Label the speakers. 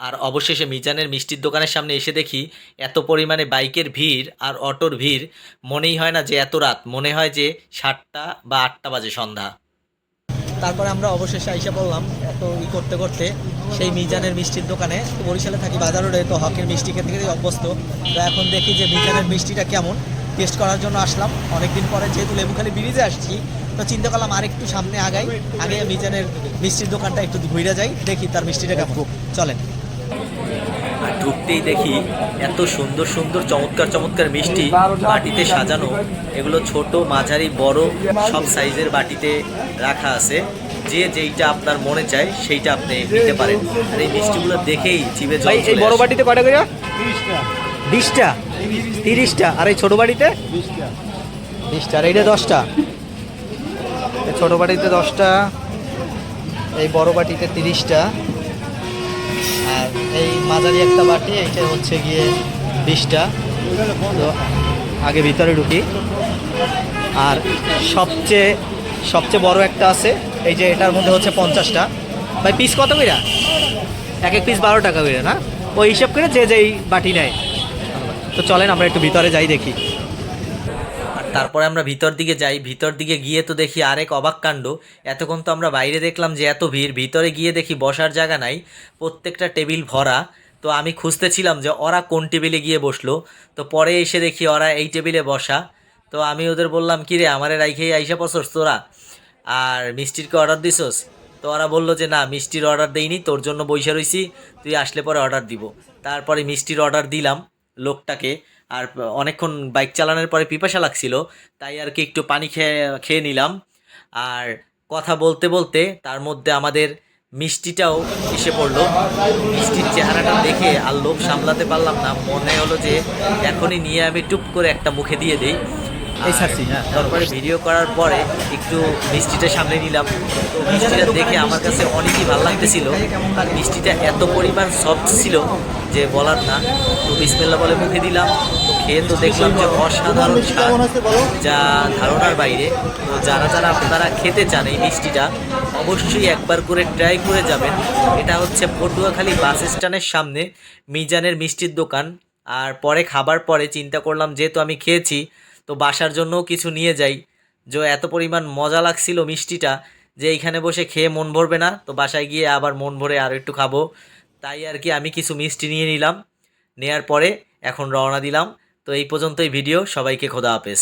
Speaker 1: আর অবশেষে মিজানের মিষ্টির দোকানের সামনে এসে দেখি এত পরিমাণে বাইকের ভিড় আর অটোর ভিড়, মনেই হয় না যে এত রাত, মনে হয় যে 7টা বা 8টা বাজে সন্ধ্যা। তারপরে আমরা অবশেষে আইসা পড়লাম এত করতে করতে সেই মিজানের মিষ্টির দোকানে। তো বরিশালে থাকি, বাজার রোডে, তো হকের মিষ্টি খেতে খেতে অভ্যস্ত। তো এখন দেখি যে মিজানের মিষ্টিটা কেমন, টেস্ট করার জন্য আসলাম অনেকদিন পরে, যেহেতু লেবুখালী ব্রিজে আসছি। তো চিন্তা করলাম আর একটু সামনে আগে মিজানের মিষ্টির দোকানটা একটু ঘুরে যাই, দেখি তার মিষ্টিটা কেমন। চলেন। আর ঢুকতেই দেখি এত সুন্দর সুন্দর চমৎকার চমৎকার মিষ্টি বাটিতে সাজানো। এগুলো ছোট, মাঝারি, বড় সব সাইজের বাটিতে রাখা আছে। যে যেইটা আপনার মনে চায় সেইটা আপনি নিতে পারেন। আর এই মিষ্টিগুলো দেখেই জিভে জল চলে আসে।
Speaker 2: বড় বাটিতে কয়টা করে? 20টা, 30টা। আর এই ছোট বাড়িতে 20টা। আর এইটা 10টা। এই ছোট বাটিতে 10টা, এই বড় বাটিতে 30টা, আর এই মাঝারি একটা বাটি, এইটা হচ্ছে গিয়ে 20টা। তো আগে ভিতরে ঢুকি। আর সবচেয়ে সবচেয়ে বড় একটা আছে, এই যে এটার মধ্যে হচ্ছে 50টা। ভাই পিস কত কইরা? এক এক পিস 12 টাকা করে না? ওই হিসাব করে যে যেই বাটি নেয়। তো চলেন আমরা একটু ভিতরে যাই দেখি।
Speaker 1: আর তারপরে আমরা ভিতর দিকে যাই। ভিতর দিকে গিয়ে তো দেখি আরেক অবাক কাণ্ড। এতক্ষণ তো আমরা বাইরে দেখলাম যে এত ভিড়, ভিতরে গিয়ে দেখি বসার জায়গা নাই, প্রত্যেকটা টেবিল ভরা। তো আমি খুঁজতেছিলাম যে ওরা কোন টেবিলে গিয়ে বসলো। তো পরে এসে দেখি ওরা এই টেবিলে বসা। তো আমি ওদের বললাম, কিরে আমারে রাইখেই আইসা পড়ছস তোরা, আর মিষ্টিরকে অর্ডার দিছস? তো ওরা বললো যে না, মিষ্টির অর্ডার দেইনি, তোর জন্য বইসা রইছি, তুই আসলে পরে অর্ডার দিব। তারপরে মিষ্টির অর্ডার দিলাম লোকটাকে। আর অনেকক্ষণ বাইক চালানোর পরে পিপাসা লাগছিল, তাই আর কি একটু পানি খেয়ে খেয়ে নিলাম। আর কথা বলতে বলতে তার মধ্যে আমাদের মিষ্টিটাও এসে পড়লো। মিষ্টির চেহারাটা দেখে আর লোভ সামলাতে পারলাম না, মনে হলো যে এখনই নিয়ে আমি টুপ করে একটা মুখে দিয়ে দিই।
Speaker 2: এই ছাড়ছি। হ্যাঁ,
Speaker 1: তারপরে ভিডিও করার পরে একটু মিষ্টিটা সামনে নিলাম। তো মিষ্টিটা দেখে আমার কাছে অনেকই ভালো লাগতেছিল। আর মিষ্টিটা এত পরিমাণ সফট ছিল যে বলার না। তো বিসমিল্লাহ বলে মুখে দিলাম। তো খেয়ে তো দেখলাম যে অসাধারণ স্বাদ, যা ধারণার বাইরে। তো যারা যারা আপনারা খেতে চান এই মিষ্টিটা, অবশ্যই একবার করে ট্রাই করে যাবেন। এটা হচ্ছে পটুয়াখালী বাস স্ট্যান্ডের সামনে মিজানের মিষ্টির দোকান। আর পরে খাবার পরে চিন্তা করলাম যেহেতু আমি খেয়েছি, তো বাসার জন্যও কিছু নিয়ে যাই। যে এত পরিমাণ মজা লাগছিল মিষ্টিটা যে এইখানে বসে খেয়ে মন ভরবে না, তো বাসায় গিয়ে আবার মন ভরে আরও একটু খাবো। তাই আর কি আমি কিছু মিষ্টি নিয়ে নিলাম। নেয়ার পরে এখন রওনা দিলাম। তো এই পর্যন্তই ভিডিও, সবাইকে খোদা হাফেজ।